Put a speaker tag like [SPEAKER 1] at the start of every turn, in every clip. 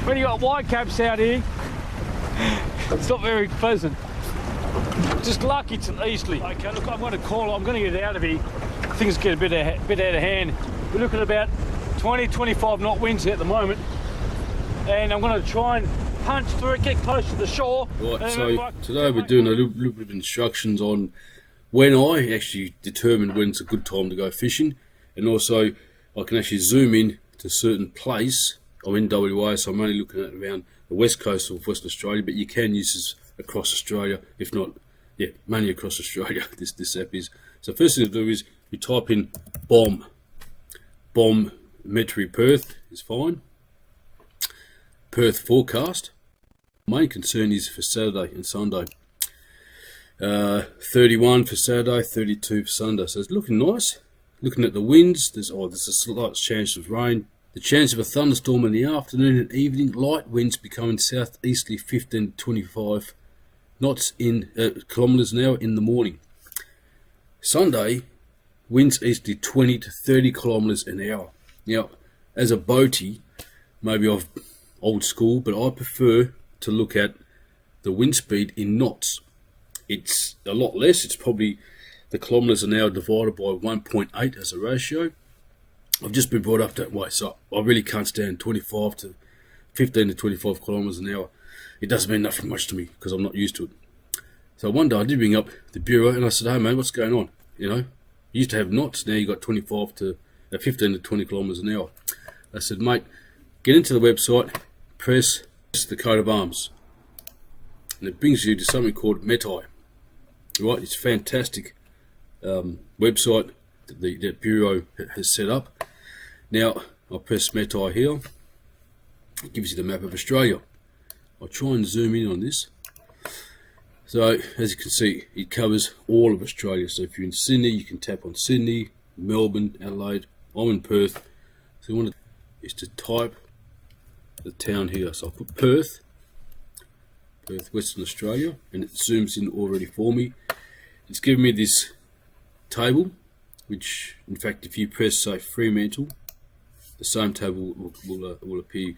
[SPEAKER 1] when you got white caps out here, it's not very pleasant. Just lucky it's an easterly. Okay, look, I'm going to get out of here. Things get a bit out of hand. We're looking at about 20-25 knot winds at the moment, and I'm going to try and punch through it, get close to the shore.
[SPEAKER 2] Right, so today we're doing a little bit of instructions on when I actually determine when it's a good time to go fishing, and also I can actually zoom in to a certain place. I'm in WA, so I'm only looking at around the west coast of Western Australia, but you can use this across Australia, if not, yeah, mainly across Australia, this app is. So first thing to do is you type in BOM Meteye Perth is fine. Perth forecast. Main concern is for Saturday and Sunday. 31 for Saturday, 32 for Sunday. So it's looking nice. Looking at the winds, there's a slight chance of rain. The chance of a thunderstorm in the afternoon and evening. Light winds becoming southeasterly 15 to 25 knots in kilometres an hour in the morning. Sunday, winds easterly 20 to 30 kilometres an hour. Now, as a boatie, maybe I'm old school, but I prefer to look at the wind speed in knots. It's a lot less. It's probably the kilometres an hour divided by 1.8 as a ratio. I've just been brought up that way, so I really can't stand 25 to 15 to 25 kilometres an hour. It doesn't mean nothing much to me because I'm not used to it. So one day I did ring up the bureau and I said, "Hey mate, what's going on? You know, you used to have knots, now you got 15 to 20 kilometres an hour." I said, "Mate, get into the website, press the coat of arms, and it brings you to something called Meteye. Right, it's a fantastic website that the bureau has set up. Now I'll press Meteye here. It gives you the map of Australia. I'll try and zoom in on this. So as you can see, it covers all of Australia. So if you're in Sydney, you can tap on Sydney, Melbourne, Adelaide. I'm in Perth, so you want to is to type the town here. So I'll put Perth, Western Australia, and it zooms in already for me. It's giving me this table, which in fact if you press say Fremantle, the same table will appear.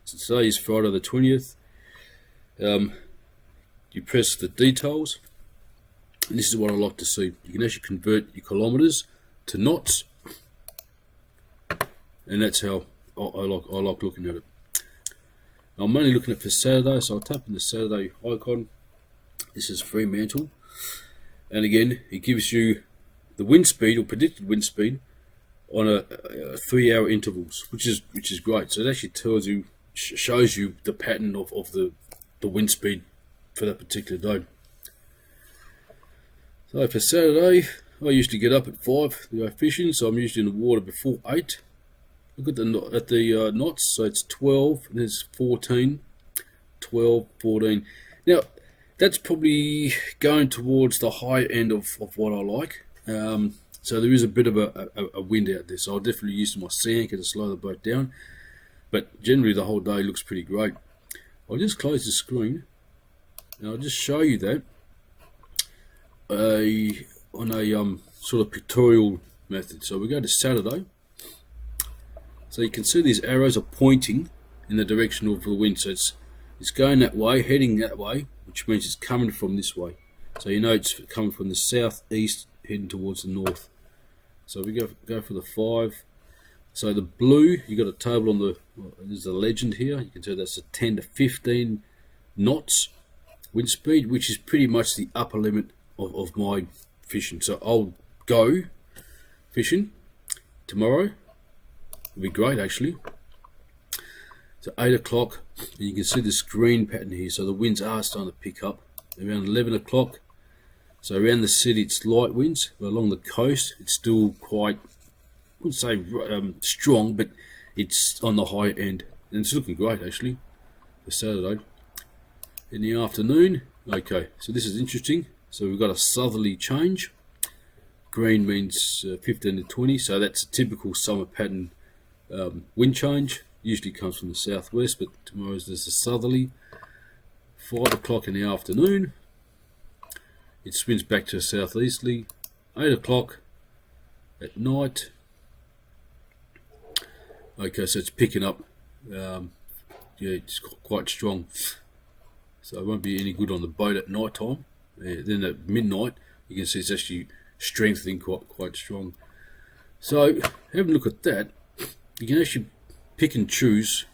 [SPEAKER 2] So today is Friday the 20th. You press the details, and this is what I like to see. You can actually convert your kilometres to knots, and that's how I like looking at it. I'm only looking at for Saturday, so I'll tap in the Saturday icon. This is Fremantle, and again it gives you the wind speed or predicted wind speed on a 3-hour intervals, which is great. So it actually tells you, shows you the pattern of the wind speed for that particular day. So for Saturday, I used to get up at 5 to go fishing, so I'm usually in the water before 8. Look at the knots, so it's 12, and there's 14, 12, 14. Now, that's probably going towards the high end of what I like. So there is a bit of a wind out there, so I'll definitely use my sea anchor to slow the boat down. But generally the whole day looks pretty great. I'll just close the screen, and I'll just show you that on a sort of pictorial method. So we go to Saturday. So you can see these arrows are pointing in the direction of the wind. So it's going that way, heading that way, which means it's coming from this way. So you know it's coming from the southeast, heading towards the north. So we go for the 5. So the blue, you got a table on there's a legend here. You can see that's a 10 to 15 knots wind speed, which is pretty much the upper limit of my fishing. So I'll go fishing tomorrow. It'll be great actually. So 8 o'clock, and you can see this green pattern here. So the winds are starting to pick up around 11 o'clock. So around the city it's light winds, but along the coast it's still quite, I wouldn't say strong, but it's on the high end, and it's looking great actually for Saturday. In the afternoon, okay, so this is interesting. So we've got a southerly change. Green means 15 to 20, so that's a typical summer pattern wind change. Usually comes from the southwest, but tomorrow's there's a southerly. 5 o'clock in the afternoon, it spins back to a southeasterly. 8 o'clock at night. Okay, so it's picking up yeah, it's quite strong. So it won't be any good on the boat at night time. Then at midnight, you can see it's actually strengthening quite strong. So having a look at that, you can actually pick and choose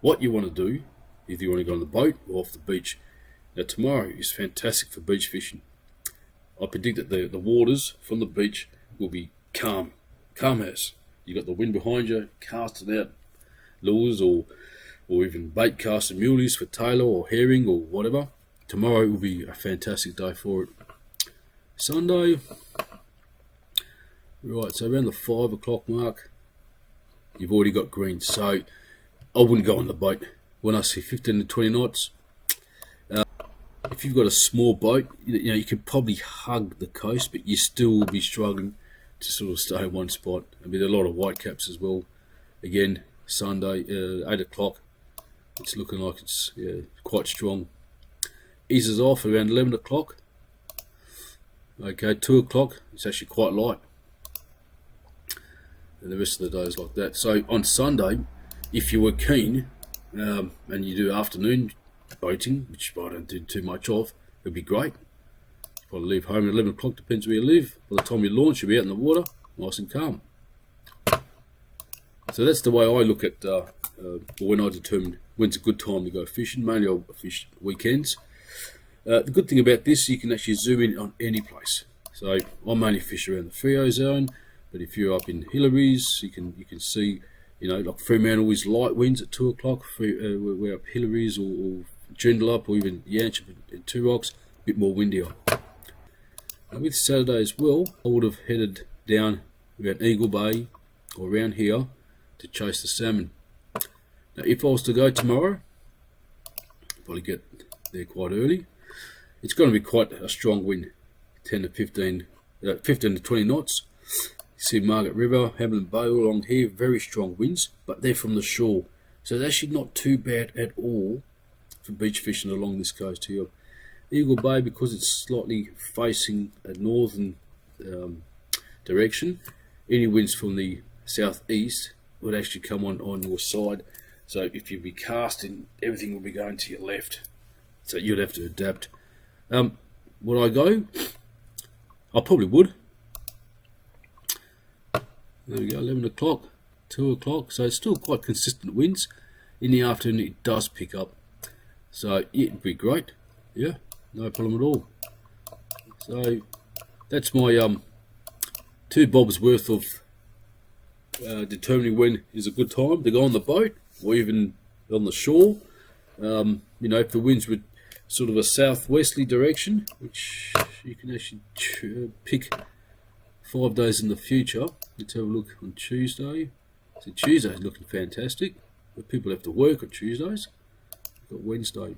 [SPEAKER 2] what you want to do, if you want to go on the boat or off the beach. Now tomorrow is fantastic for beach fishing. I predict that the waters from the beach will be calm as. You got the wind behind you, casting out lures or even bait casting muleys for tailor or herring or whatever. Tomorrow will be a fantastic day for it. Sunday, right, so around the 5 o'clock mark, you've already got green. So I wouldn't go on the boat when I see 15 to 20 knots. If you've got a small boat, you know, you could probably hug the coast, but you still will be struggling to sort of stay in one spot. I mean, there are a lot of whitecaps as well. Again, Sunday, 8 o'clock, it's looking like it's quite strong. Eases off around 11 o'clock. Okay, 2 o'clock, it's actually quite light. And the rest of the day is like that. So on Sunday, if you were keen, and you do afternoon boating, which I don't do too much of, it'd be great. You probably leave home at 11 o'clock, depends where you live. By the time you launch, you'll be out in the water, nice and calm. So that's the way I look at when I determine when's a good time to go fishing. Mainly I'll fish weekends. The good thing about this, you can actually zoom in on any place. So I mainly fish around the Frio zone, but if you're up in Hillary's, you can see, you know, like Fremantle is light winds at 2 o'clock. We're up Hillary's or Joondalup or even Yanchep and Two Rocks, a bit more windier. And with Saturday as well, I would have headed down around Eagle Bay or around here to chase the salmon. Now, if I was to go tomorrow, I'll probably get there quite early. It's going to be quite a strong wind, 15 to 20 knots. You see Margaret River, Hamilton Bay all along here, very strong winds, but they're from the shore. So it's actually not too bad at all for beach fishing along this coast here. Eagle Bay, because it's slightly facing a northern direction, any winds from the southeast would actually come on your side. So if you'd be casting, everything will be going to your left. So you'd have to adapt. Would I go? I probably would. There we go, 11 o'clock, 2 o'clock. So it's still quite consistent winds. In the afternoon it does pick up. So it'd be great. Yeah, no problem at all. So that's my 2 bobs worth of determining when is a good time to go on the boat or even on the shore. You know, if the winds were sort of a southwesterly direction, which you can actually pick 5 days in the future. Let's have a look on Tuesday. So Tuesday's looking fantastic, but people have to work on Tuesdays. We've got Wednesday.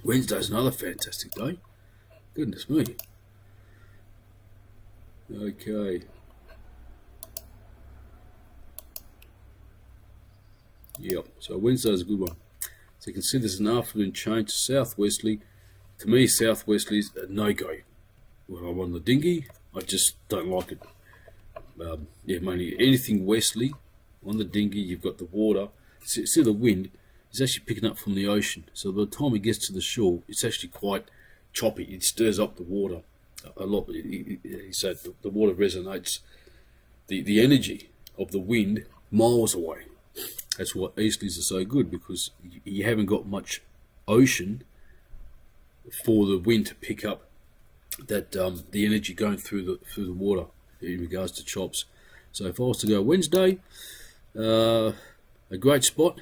[SPEAKER 2] Wednesday's another fantastic day. Goodness me. Okay. Yep, so Wednesday's a good one. So you can see there's an afternoon change to southwesterly. To me, southwesterly is a no-go. When I'm on the dinghy, I just don't like it. Yeah, mainly anything westerly on the dinghy, you've got the water. See the wind is actually picking up from the ocean. So by the time it gets to the shore, it's actually quite choppy. It stirs up the water a lot. So the water resonates the energy of the wind miles away. That's why easterlies are so good, because you haven't got much ocean for the wind to pick up that the energy going through the water in regards to chops. So if I was to go Wednesday, a great spot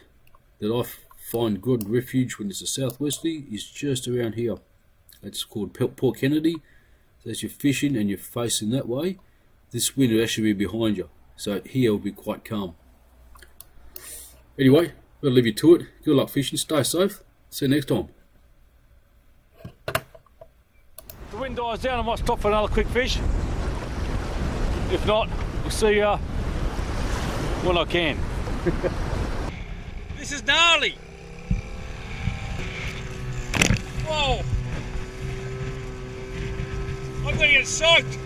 [SPEAKER 2] that I find good refuge when it's a southwesterly is just around here. It's called Port Kennedy. So as you're fishing and you're facing that way, this wind will actually be behind you. So here will be quite calm. Anyway, I'll leave you to it. Good luck fishing. Stay safe. See you next time.
[SPEAKER 1] The wind dies down, I might stop for another quick fish. If not, we'll see you when I can. This is gnarly. Whoa. I'm going to get soaked.